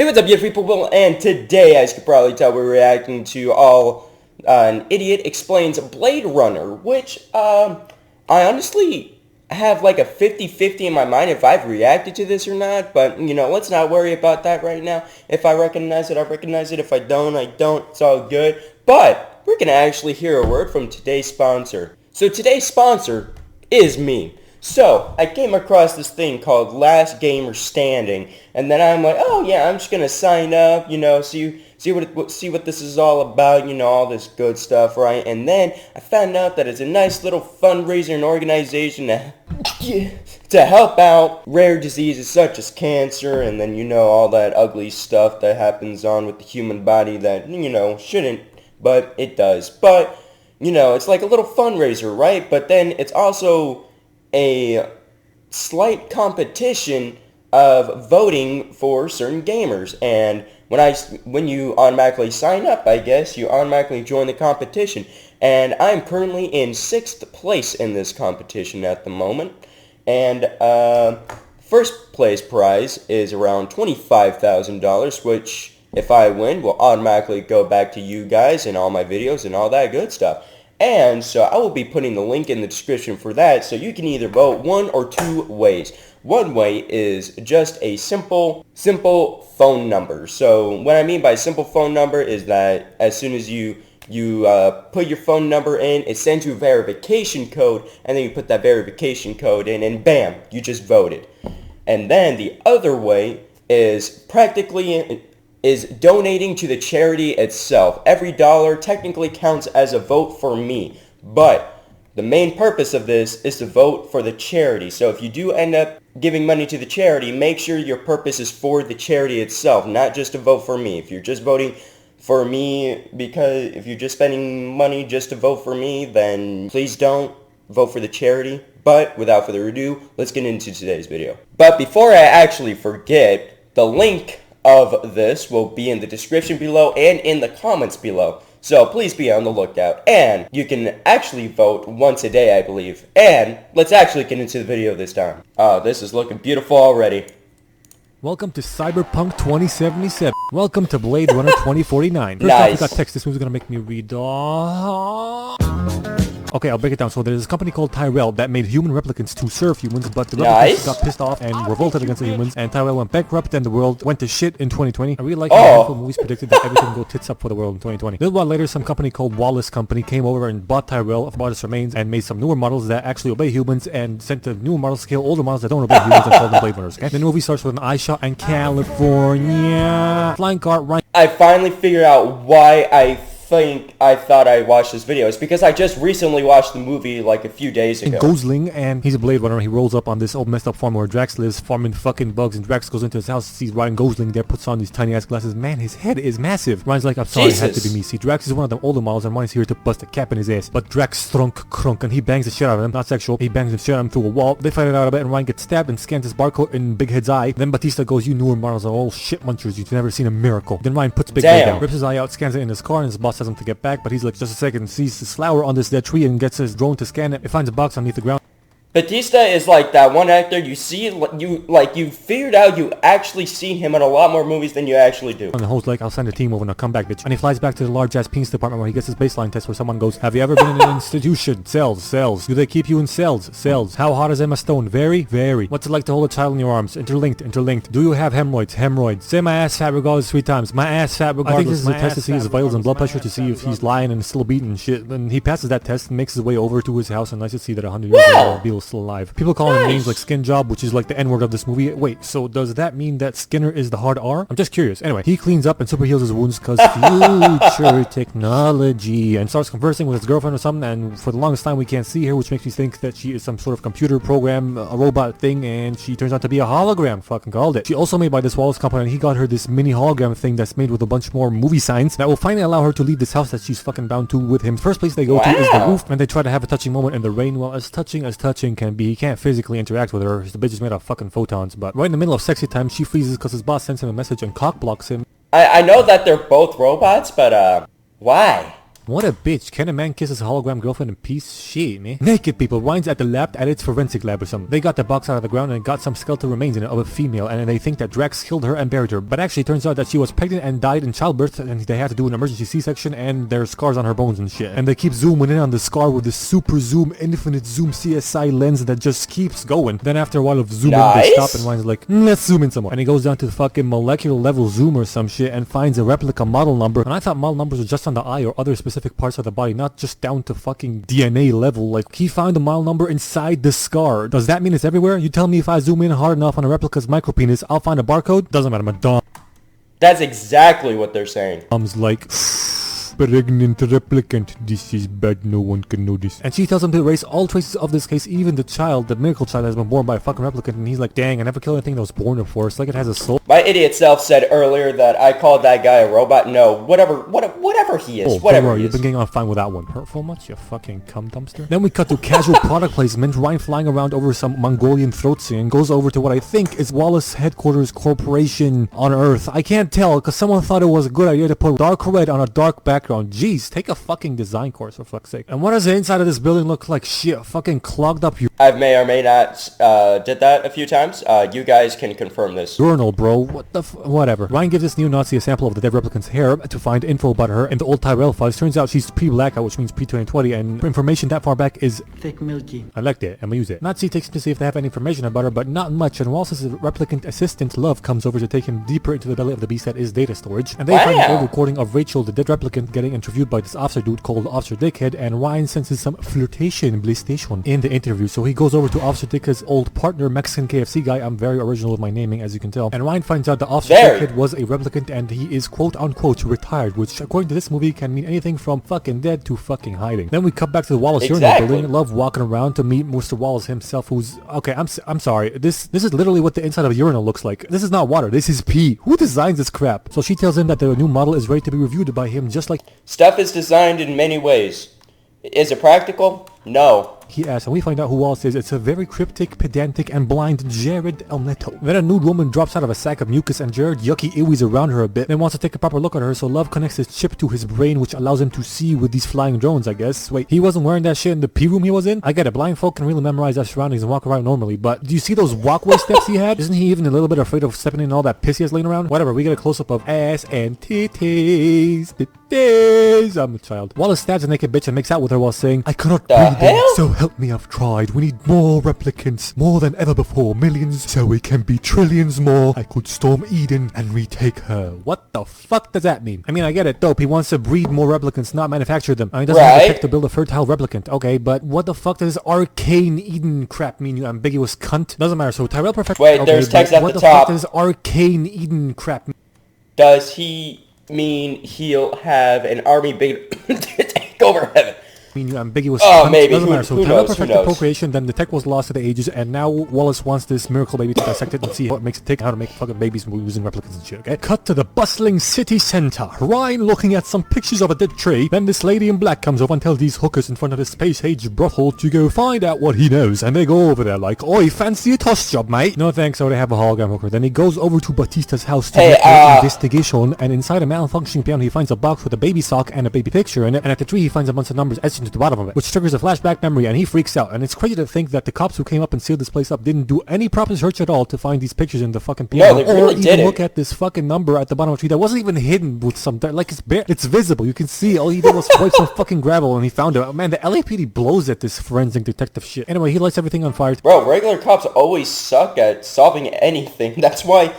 Hey, what's up, you people? And today, as you can probably tell, we're reacting to an idiot explains Blade Runner, which I honestly have like a 50-50 in my mind if I've reacted to this or not. But you know, let's not worry about that right now. If I recognize it, I recognize it. If I don't, I don't. It's all good. But we're gonna actually hear a word from today's sponsor. So today's sponsor is me. So, I came across this thing called Last Gamer Standing, and then I'm like, oh yeah, I'm just gonna sign up, you know, see what this is all about, you know, all this good stuff, right? And then I found out that it's a nice little fundraiser and organization to help out rare diseases such as cancer, and then, you know, all that ugly stuff that happens on with the human body that, you know, shouldn't, but it does. But, you know, it's like a little fundraiser, right? But then it's also a slight competition of voting for certain gamers, and when you automatically sign up, I guess you automatically join the competition, and I'm currently in 6th place in this competition at the moment, and first place prize is around $25,000, which if I win will automatically go back to you guys and all my videos and all that good stuff. And so I will be putting the link in the description for that, so you can either vote one or two ways. One way is just a simple phone number. So what I mean by simple phone number is that as soon as you put your phone number in, it sends you a verification code, and then you put that verification code in, and bam, you just voted. And then the other way is donating to the charity itself. Every dollar technically counts as a vote for me, but the main purpose of this is to vote for the charity. So if you do end up giving money to the charity, make sure your purpose is for the charity itself, not just to vote for me. If you're just voting for me if you're just spending money just to vote for me, then please don't vote for the charity. But without further ado, let's get into today's video. But before I actually forget, the link of this will be in the description below and in the comments below, so please be on the lookout. And you can actually vote once a day, I believe. And let's actually get into the video this time. Oh, this is looking beautiful already. Welcome to Cyberpunk 2077. Welcome to Blade Runner 2049. First Nice. off, we got text. This one's gonna make me read. Okay, I'll break it down. So there's a company called Tyrell that made human replicants to serve humans, but the replicants got pissed off and revolted against the humans, and Tyrell went bankrupt, and the world went to shit in 2020. I really like how Marvel movies predicted that everything would go tits up for the world in 2020. A little while later, some company called Wallace Company came over and bought Tyrell, bought his remains, and made some newer models that actually obey humans, and sent the newer models to kill older models that don't obey humans and call them Blade Runners, okay? The movie starts with an eye shot in California. Flying car right. I finally figured out why I thought I watched this video. It's because I just recently watched the movie like a few days ago. Gosling, and he's a Blade Runner. He rolls up on this old messed up farm where Drax lives, farming fucking bugs, and Drax goes into his house, sees Ryan Gosling there, puts on these tiny ass glasses. Man, his head is massive. Ryan's like, I'm sorry, it had to be me. See, Drax is one of the older models, and Ryan's here to bust a cap in his ass. But Drax strunk crunk, and he bangs the shit out of him. Not sexual. He bangs the shit out of him through a wall. They fight it out a bit, and Ryan gets stabbed and scans his barcode in Big Head's eye. Then Batista goes, you newer models are all shit munchers. You've never seen a miracle. Then Ryan puts Big Head down, rips his eye out, scans it in his car, and his boss tells him to get back, but he's like, just a second, sees this flower on this dead tree and gets his drone to scan it. It finds a box underneath the ground. Batista is like that one actor you see, you figured out you actually seen him in a lot more movies than you actually do. And the host like, I'll send a team over and I'll come back, bitch. And he flies back to the large ass penis department where he gets his baseline test where someone goes, have you ever been in an institution? Cells. Do they keep you in cells? How hot is Emma Stone? Very. What's it like to hold a child in your arms? Interlinked. Do you have hemorrhoids? Say my ass fat regardless 3 times. My ass fat regardless. I think this is a test to see his vitals and blood pressure to see if he's lying and still beating and shit. And he passes that test and makes his way over to his house, and nice to see that 100 years old Beale's still alive. People call him names like Skin Job, which is like the N-word of this movie. Wait, so does that mean that Skinner is the hard R? I'm just curious. Anyway, he cleans up and super heals his wounds because future technology, and starts conversing with his girlfriend or something, and for the longest time we can't see her, which makes me think that she is some sort of computer program, a robot thing, and she turns out to be a hologram. Fucking called it. She also made by this Wallace Company, and he got her this mini hologram thing that's made with a bunch more movie signs that will finally allow her to leave this house that she's fucking bound to with him. First place they go to is the roof, and they try to have a touching moment in the rain. Well, as touching can be, he can't physically interact with her. The bitch is made of fucking photons. But right in the middle of sexy time, she freezes because his boss sends him a message and cock blocks him. I know that they're both robots, but why? What a bitch. Can a man kiss his hologram girlfriend in peace? Shit, man. Naked people. Ryan's at the lab, at its forensic lab or something. They got the box out of the ground and got some skeletal remains in it of a female, and they think that Drax killed her and buried her. But actually, it turns out that she was pregnant and died in childbirth, and they had to do an emergency C-section, and there's scars on her bones and shit. And they keep zooming in on the scar with the super zoom, infinite zoom CSI lens that just keeps going. Then after a while of zooming, they stop, and Ryan's like, let's zoom in some more. And he goes down to the fucking molecular level zoom or some shit and finds a replica model number. And I thought model numbers were just on the eye or other specific parts of the body, not just down to fucking DNA level. Like, he found a model number inside the scar. Does that mean it's everywhere? You tell me if I zoom in hard enough on a replica's micropenis, I'll find a barcode? Doesn't matter, Madame. That's exactly what they're saying. Mom's like, pregnant replicant, this is bad, no one can know this. And she tells him to erase all traces of this case, even the child, the miracle child, has been born by a fucking replicant. And he's like, dang, I never killed anything that was born before. It's like it has a soul. My idiot self said earlier that I called that guy a robot. No, whatever he is, whatever he you've is. been getting on fine with that one. Hurtful much, you fucking cum dumpster? Then we cut to casual product placement. Ryan flying around over some Mongolian throat singing goes over to what I think is Wallace Headquarters Corporation on Earth. I can't tell, because someone thought it was a good idea to put dark red on a dark background. Jeez, take a fucking design course for fuck's sake. And what does the inside of this building look like? Shit, fucking clogged up I may or may not did that a few times. You guys can confirm this. urinal, bro. What the whatever. Ryan gives this neo-Nazi a sample of the dead replicant's hair to find info about her in the old Tyrell files. Turns out she's pre-blackout, which means pre-2020, and information that far back is thick milky. I liked it. I'm gonna use it. Nazi takes him to see if they have any information about her, but not much, and Wallace's replicant assistant, Love, comes over to take him deeper into the belly of the beast that is data storage, and they find an old recording of Rachel, the dead replicant, getting interviewed by this officer dude called Officer Dickhead, and Ryan senses some flirtation PlayStation in the interview, so he goes over to Officer Dickhead's old partner, Mexican KFC guy. I'm very original with my naming, as you can tell, and Ryan finds out that Officer Dickhead was a replicant, and he is quote-unquote retired, which according to this movie can mean anything from fucking dead to fucking hiding. Then we cut back to the Wallace urinal building. Love walking around to meet Mr. Wallace himself, who's okay. I'm sorry. This is literally what the inside of a urinal looks like. This is not water. This is pee. Who designs this crap? So she tells him that the new model is ready to be reviewed by him, just like stuff is designed in many ways. Is it practical? No. He asks, and we find out who Wallace is. It's a very cryptic, pedantic, and blind Jared Elneto. Then a nude woman drops out of a sack of mucus, and Jared yucky ewies around her a bit, then wants to take a proper look at her, so Love connects his chip to his brain, which allows him to see with these flying drones, I guess. Wait, he wasn't wearing that shit in the pee room he was in? I get it, blind folk can really memorize their surroundings and walk around normally, but do you see those walkway steps he had? Isn't he even a little bit afraid of stepping in all that piss he has laying around? Whatever, we get a close-up of ass and titties. I'm a child. Wallace stabs a naked bitch and makes out with her while saying, I cannot breathe them, so help me, I've tried. We need more replicants, more than ever before. Millions, so we can be trillions more. I could storm Eden and retake her. What the fuck does that mean? I mean, I get it, dope. He wants to breed more replicants, not manufacture them. I mean, he doesn't have the tech to build a fertile replicant. Okay, but what the fuck does arcane Eden crap mean, you ambiguous cunt? Doesn't matter, so Tyrell perfect. Wait, okay, there's text at the top. What the fuck does arcane Eden crap mean? Does he mean he'll have an army big to take over heaven? I mean, you ambiguous. Maybe. Doesn't matter. So Tyrell perfected knows? procreation, then the tech was lost to the ages, and now Wallace wants this miracle baby to dissect it and see what makes it tick, how to make fucking babies using replicants and shit, okay? Cut to the bustling city center. Ryan looking at some pictures of a dead tree. Then this lady in black comes over and tells these hookers in front of the space-age brothel to go find out what he knows, and they go over there like, oi, fancy a toss job, mate? No thanks, so they have a hologram hooker. Then he goes over to Batista's house to make an investigation, and inside a malfunctioning piano he finds a box with a baby sock and a baby picture in it, and at the tree he finds a bunch of numbers etched into the bottom of it, which triggers a flashback memory, and he freaks out. And it's crazy to think that the cops who came up and sealed this place up didn't do any proper search at all to find these pictures in the fucking piano, no, they really or even look at this fucking number at the bottom of the tree that wasn't even hidden with some dirt. Like, it's visible, you can see. All he did was swipe some fucking gravel and he found it. Oh, man, the LAPD blows at this forensic detective shit. Anyway, he lights everything on fire. Bro, regular cops always suck at solving anything. That's why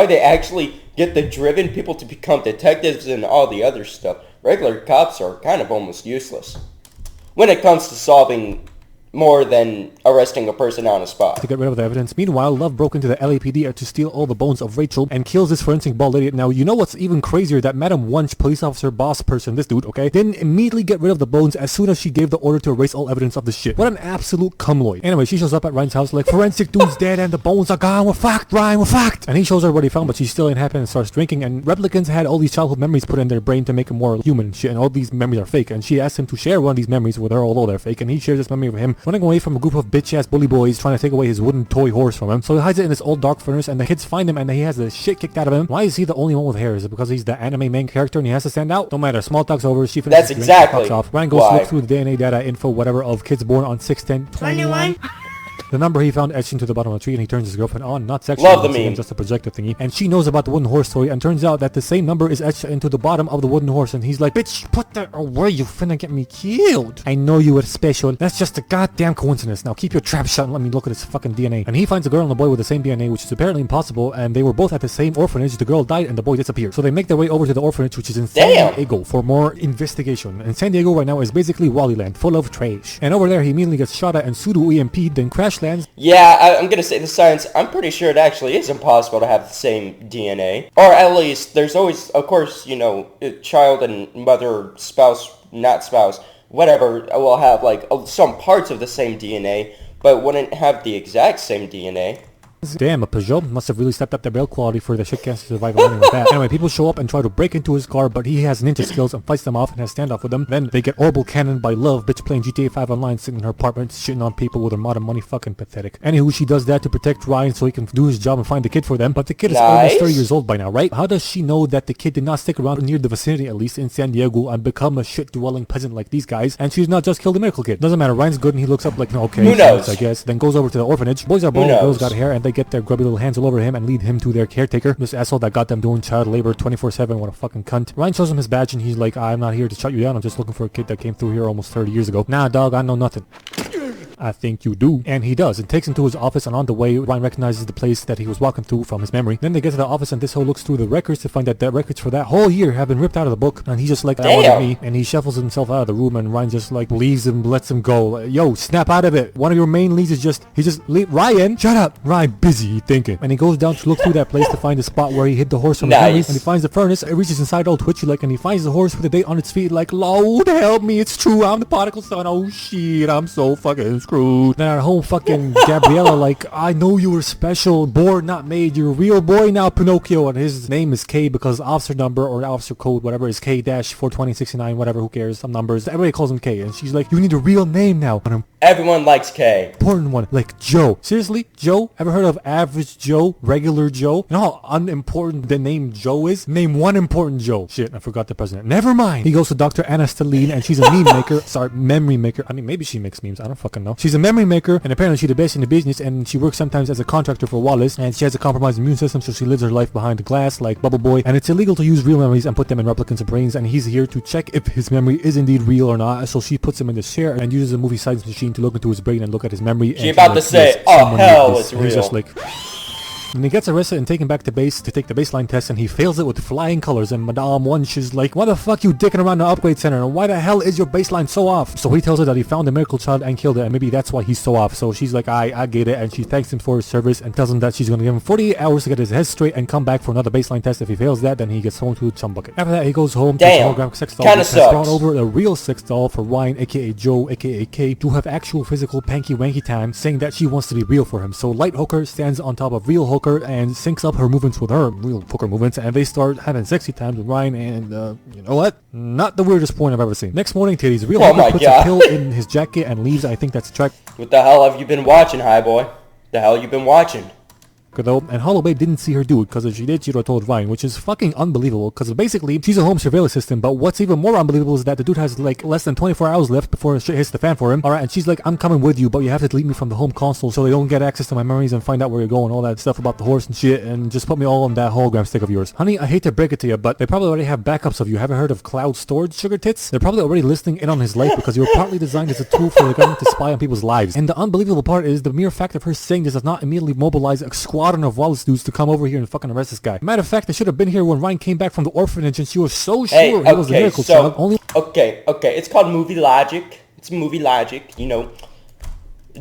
they actually get the driven people to become detectives and all the other stuff. Regular cops are kind of almost useless when it comes to solving more than arresting a person on a spot. To get rid of the evidence. Meanwhile, Love broke into the LAPD to steal all the bones of Rachel and kills this forensic bald idiot. Now, you know what's even crazier? That Madam Wunsch, police officer, boss person, this dude, okay, didn't immediately get rid of the bones as soon as she gave the order to erase all evidence of the shit. What an absolute cumloid. Anyway, she shows up at Ryan's house like, forensic dude's dead and the bones are gone. We're fucked, Ryan, we're fucked. And he shows her what he found, but she still ain't happy and starts drinking. And replicants had all these childhood memories put in their brain to make them more human and shit, and all these memories are fake. And she asks him to share one of these memories with her, although they're fake. And he shares this memory with him running away from a group of bitch-ass bully boys trying to take away his wooden toy horse from him. So he hides it in this old dark furnace, and the kids find him, and he has the shit kicked out of him. Why is he the only one with hair? Is it because he's the anime main character and he has to stand out? Don't matter. Small talk's over. She finishes. That's exactly off. Ryan goes to look through the DNA data info, whatever, of kids born on 6/10/21. The number he found etched into the bottom of the tree, and he turns his girlfriend on, not sexually, Love the meme. just a projector thingy. And she knows about the wooden horse story, and turns out that the same number is etched into the bottom of the wooden horse. And he's like, bitch, put that away, you finna get me killed. I know you were special. That's just a goddamn coincidence. Now keep your trap shut and let me look at his fucking DNA. And he finds a girl and a boy with the same DNA, which is apparently impossible, and they were both at the same orphanage. The girl died and the boy disappeared. So they make their way over to the orphanage, which is in San Diego, for more investigation. And San Diego right now is basically Wallyland, full of trash. And over there he immediately gets shot at and pseudo-EMP'd, then crash lands. Yeah, I'm gonna say the science, I'm pretty sure it actually is impossible to have the same DNA. Or at least, there's always, of course, you know, child and mother, spouse, not spouse, whatever, will have, like, some parts of the same DNA, but wouldn't have the exact same DNA. Damn, a Peugeot must have really stepped up their build quality for the shit cancer survival running like that. Anyway, people show up and try to break into his car, but he has ninja skills and fights them off and has standoff with them. Then they get orbital cannon by Love, bitch playing GTA 5 online, sitting in her apartment, shitting on people with her modern money, fucking pathetic. Anywho, she does that to protect Ryan so he can do his job and find the kid for them, but the kid is almost 30 years old by now, right? How does she know that the kid did not stick around near the vicinity, at least in San Diego, and become a shit-dwelling peasant like these guys, and she's not just killed the miracle kid? Doesn't matter, Ryan's good and he looks up like, no, okay, who knows? I guess. Then goes over to the orphanage. Boys are bald, girls got hair, and they get their grubby little hands all over him and lead him to their caretaker. This asshole that got them doing child labor 24/7, what a fucking cunt. Ryan shows him his badge and he's like, I'm not here to shut you down, I'm just looking for a kid that came through here almost 30 years ago. Nah, dog, I know nothing. I think you do. And he does. It takes him to his office, and on the way, Ryan recognizes the place that he was walking through from his memory. Then they get to the office, and this hoe looks through the records to find that the records for that whole year have been ripped out of the book. And he's just like, that wasn't me. And he shuffles himself out of the room, and Ryan just like leaves him, lets him go. Yo, snap out of it. One of your main leads is just, Ryan, shut up. Ryan, busy thinking. And he goes down to look through that place to find the spot where he hid the horse from his memory. And he finds the furnace. It reaches inside all twitchy like, and he finds the horse with the date on its feet like, Lord help me, it's true, I'm the prodigal son. Oh shit, I'm so fucking screwed. Then our whole fucking Gabriella like, I know you were special, born not made, you're a real boy now, Pinocchio. And his name is K because officer number or officer code, whatever, is K-42069, whatever, who cares, some numbers, everybody calls him K. And she's like, you need a real name now. And everyone likes K. Important one, like Joe. Seriously, Joe? Ever heard of average Joe? Regular Joe? You know how unimportant the name Joe is? Name one important Joe. Shit, I forgot the president. Never mind. He goes to Dr. Anna Stelline, and she's a meme maker. Sorry, memory maker. I mean, maybe she makes memes. I don't fucking know. She's a memory maker, and apparently she's the best in the business, and she works sometimes as a contractor for Wallace, and she has a compromised immune system, so she lives her life behind the glass like Bubble Boy, and it's illegal to use real memories and put them in replicants' brains, and he's here to check if his memory is indeed real or not. So she puts him in the chair and uses a movie science machine to look into his brain and look at his memory. She about to say, oh hell, it's real. He's just like... And he gets arrested and taken back to base to take the baseline test, and he fails it with flying colors. And Madame Wunsch is like, why the fuck you dicking around the upgrade center, and why the hell is your baseline so off? So he tells her that he found the miracle child and killed it, and maybe that's why he's so off. So she's like, I get it, and she thanks him for his service and tells him that she's gonna give him 48 hours to get his head straight and come back for another baseline test. If he fails that, then he gets home to a chum bucket. After that, he goes home to his holographic sex doll, which has brought over a real sex doll for Ryan, aka Joe, aka K, to have actual physical panky wanky time, saying that she wants to be real for him. So Light Hooker stands on top of real Hooker and syncs up her movements with her real Hooker movements, and they start having sexy times with Ryan, and you know what? Not the weirdest point I've ever seen. Next morning, titties. Real Hooker puts a pill in his jacket and leaves. I think that's a track. What the hell have you been watching, hi boy? The hell you been watching? Though, and Holloway didn't see her do it, because if she did, she'd have told Ryan, which is fucking unbelievable, because basically, she's a home surveillance system, but what's even more unbelievable is that the dude has like less than 24 hours left before shit hits the fan for him. Alright, and she's like, I'm coming with you, but you have to delete me from the home console so they don't get access to my memories and find out where you're going, all that stuff about the horse and shit, and just put me all on that hologram stick of yours. Honey, I hate to break it to you, but they probably already have backups of you. Haven't heard of cloud storage, sugar tits? They're probably already listening in on his life because you were partly designed as a tool for the government to spy on people's lives. And the unbelievable part is the mere fact of her saying this does not immediately mobilize a squadron of Wallace dudes to come over here and fucking arrest this guy. Matter of fact, they should have been here when Ryan came back from the orphanage, and she was so sure he was a miracle child. Okay, it's called movie logic. It's movie logic, you know.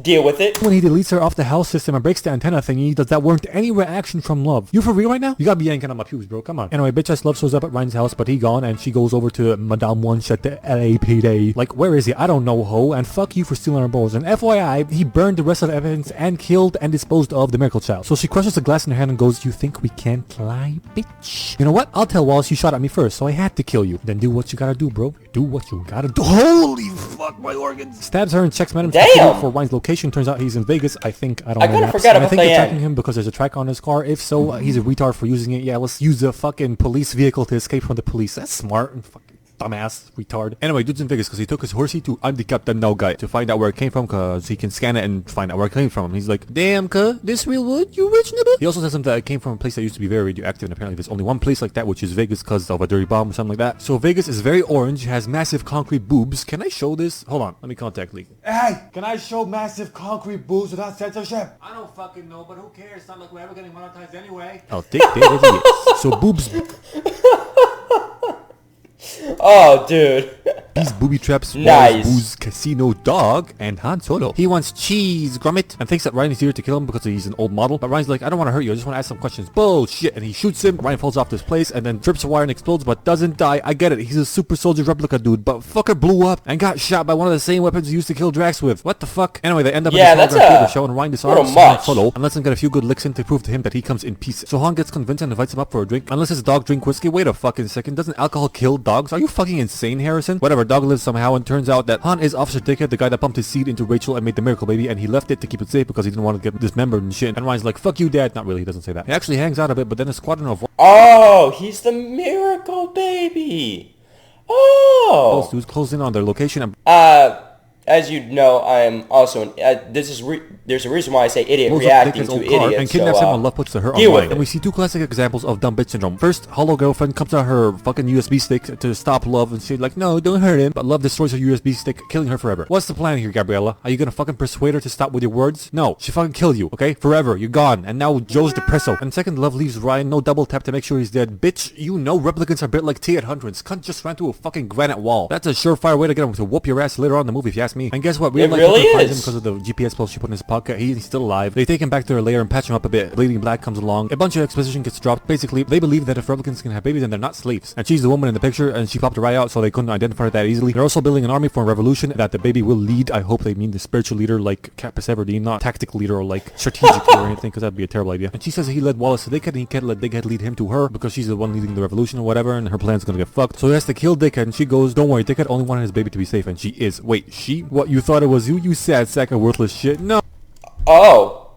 deal with it. When he deletes her off the health system and breaks the antenna thingy, does that warrant any reaction from Love? You for real right now? You gotta be yanking on my pubes, bro. Come on. Anyway, bitch ass Love shows up at Ryan's house, but he gone, and she goes over to Madame Wunsch at the LAPD. Like, where is he? I don't know, ho. And fuck you for stealing our balls. And FYI, he burned the rest of the evidence and killed and disposed of the miracle child. So she crushes the glass in her hand and goes, "You think we can't lie, bitch? You know what? I'll tell Wallace you shot at me first, so I had to kill you. Then do what you gotta do, bro. Do what you gotta do." Holy fuck, my organs. Stabs her and checks Madame for Ryan's location. Turns out he's in Vegas. I don't know. I kind of forgot about I think they're tracking him because there's a track on his car. If so, he's a retard for using it. Yeah, let's use a fucking police vehicle to escape from the police. That's smart and fucking dumbass retard. Anyway, dude's in Vegas because he took his horsey to I'm the Captain Now guy to find out where it came from, because he can scan it and find out where it came from. He's like, "Damn, cuh, this real wood, you rich nigga?" He also says something that it came from a place that used to be very radioactive, and apparently there's only one place like that, which is Vegas, because of a dirty bomb or something like that. So Vegas is very orange, has massive concrete boobs. Can I show this? Hold on, let me contact Lee. Hey, can I show massive concrete boobs without censorship? I don't fucking know, but who cares? It's not like we're ever getting monetized anyway. Oh, dick, so boobs. Oh, dude. These booby traps, nice. Booze, Casino, Dog, and Han Solo. He wants cheese, Gromit, and thinks that Ryan is here to kill him because he's an old model. But Ryan's like, "I don't want to hurt you, I just want to ask some questions." Bullshit. And he shoots him. Ryan falls off this place and then trips a wire and explodes, but doesn't die. I get it. He's a super soldier replica dude, but fucker blew up and got shot by one of the same weapons he used to kill Drax with. What the fuck? Anyway, they end up in this theater show, and Ryan disarms Han Solo and lets him get a few good licks in to prove to him that he comes in peace. So Han gets convinced and invites him up for a drink. Unless his dog drink whiskey. Wait a fucking second. Doesn't alcohol kill dogs? Are you fucking insane, Harrison? Whatever, dog lives somehow, and turns out that Han is Officer Dickhead, the guy that pumped his seed into Rachel and made the miracle baby, and he left it to keep it safe because he didn't want to get dismembered and shit. And Ryan's like, "Fuck you, Dad." Not really, he doesn't say that. He actually hangs out a bit, but then a squadron of Oh, he's the miracle baby. Oh. Dudes close in on their location and as you know, I am also there's a reason why I say idiot reacting to idiots. And kidnaps him when Love puts her online. And we see two classic examples of dumb bitch syndrome. First, Hollow girlfriend comes out her fucking USB stick to stop Love, and she's like, "No, don't hurt him." But Love destroys her USB stick, killing her forever. What's the plan here, Gabriella? Are you gonna fucking persuade her to stop with your words? No, she fucking killed you, okay? Forever, you're gone. And now Joe's depresso. And second, Love leaves Ryan, no double tap to make sure he's dead. Bitch, you know replicants are built like T-800s. Cunt just ran through a fucking granite wall. That's a surefire way to get him to whoop your ass later on in the movie, if you ask me. And guess what? Real life really finds him because of the GPS pulse she put in his pocket. He's still alive. They take him back to their lair and patch him up a bit. Bleeding Black comes along. A bunch of exposition gets dropped. Basically, they believe that if replicants can have babies, then they're not slaves. And she's the woman in the picture, and she popped her eye out, so they couldn't identify her that easily. They're also building an army for a revolution that the baby will lead. I hope they mean the spiritual leader, like Katniss Everdeen, not tactical leader or like strategic leader or anything, because that'd be a terrible idea. And she says he led Wallace to Dickhead, and he can't let Dickhead lead him to her because she's the one leading the revolution or whatever, and her plan's gonna get fucked. So he has to kill Dickhead, and she goes, "Don't worry, Dickhead only wanted his baby to be safe," and she is. Wait, she? What, you thought it was you sad sack of worthless shit? No. Oh.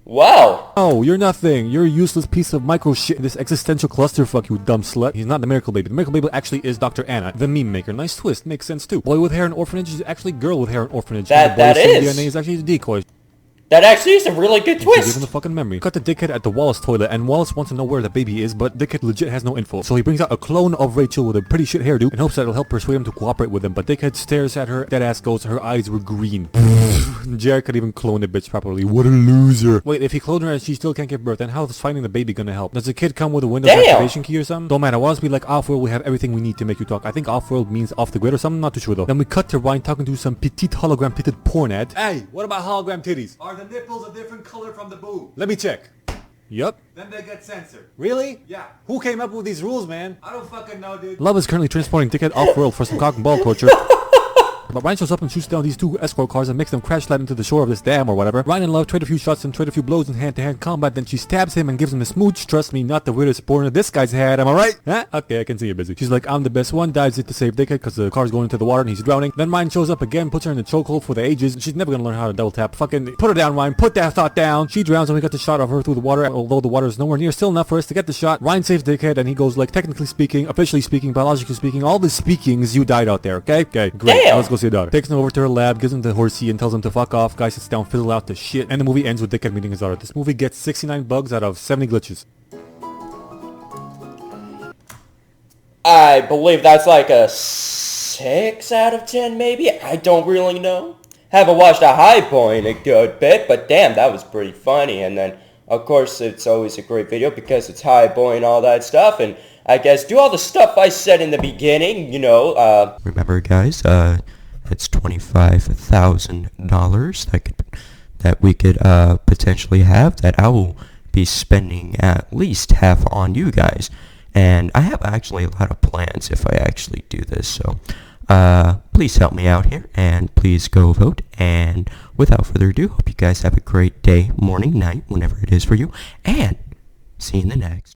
Wow. Oh, you're nothing. You're a useless piece of micro shit. This existential clusterfuck, you dumb slut. He's not the miracle baby. The miracle baby actually is Dr. Anna, the meme maker. Nice twist. Makes sense too. Boy with hair in orphanage is actually girl with hair in orphanage. That is. DNA is actually a decoy. That actually is a really good twist. Give him the fucking memory. Cut the Dickhead at the Wallace toilet, and Wallace wants to know where the baby is, but Dickhead legit has no info. So he brings out a clone of Rachel with a pretty shit hairdo and hopes that it'll help persuade him to cooperate with him. But Dickhead stares at her, deadass goes, her eyes were green. Jared could even clone the bitch properly. What a loser. Wait, if he cloned her and she still can't give birth, then how is finding the baby gonna help? Does the kid come with a Windows activation key or something? Don't matter. Wallace be like, "Off-world, we have everything we need to make you talk." I think off-world means off the grid or something, not too sure though. Then we cut to Ryan talking to some petite hologram titted porn ad. Hey, what about hologram titties? Are the nipples a different color from the boob? Let me check. Yup. Then they get censored. Really? Yeah. Who came up with these rules, man? I don't fucking know, dude. Love is currently transporting Dickhead off-world for some cock and ball torture. But Ryan shows up and shoots down these two escort cars and makes them crash land into the shore of this dam or whatever. Ryan and Love trade a few shots and trade a few blows in hand-to-hand combat. Then she stabs him and gives him a smooch. Trust me, not the weirdest porn this guy's had. Am I right? Huh? Okay, I can see you're busy. She's like, "I'm the best one." Dives it to save Dickhead because the car's going into the water and he's drowning. Then Ryan shows up again, puts her in the chokehold for the ages. She's never gonna learn how to double tap. Fucking put her down, Ryan. Put that thought down. She drowns and we got the shot of her through the water. Although the water is nowhere near still enough for us to get the shot. Ryan saves Dickhead and he goes like, technically speaking, officially speaking, biologically speaking, all the speakings, you died out there. Okay? Okay, great. Now let's go see the daughter. Takes him over to her lab, gives him the horsey and tells him to fuck off. Guy sits down, fizzle out the shit, and the movie ends with Dickhead meeting his daughter. This movie gets 69 bugs out of 70 glitches. I believe that's like a 6 out of 10 maybe? I don't really know. Haven't watched a High Point a good bit, but damn, that was pretty funny. And then, of course, it's always a great video because it's High Point and all that stuff, and I guess do all the stuff I said in the beginning, you know, Remember, guys, that's $25,000 that we could potentially have that I will be spending at least half on you guys. And I have actually a lot of plans if I actually do this, so please help me out here, and please go vote. And without further ado, hope you guys have a great day, morning, night, whenever it is for you, and see you in the next.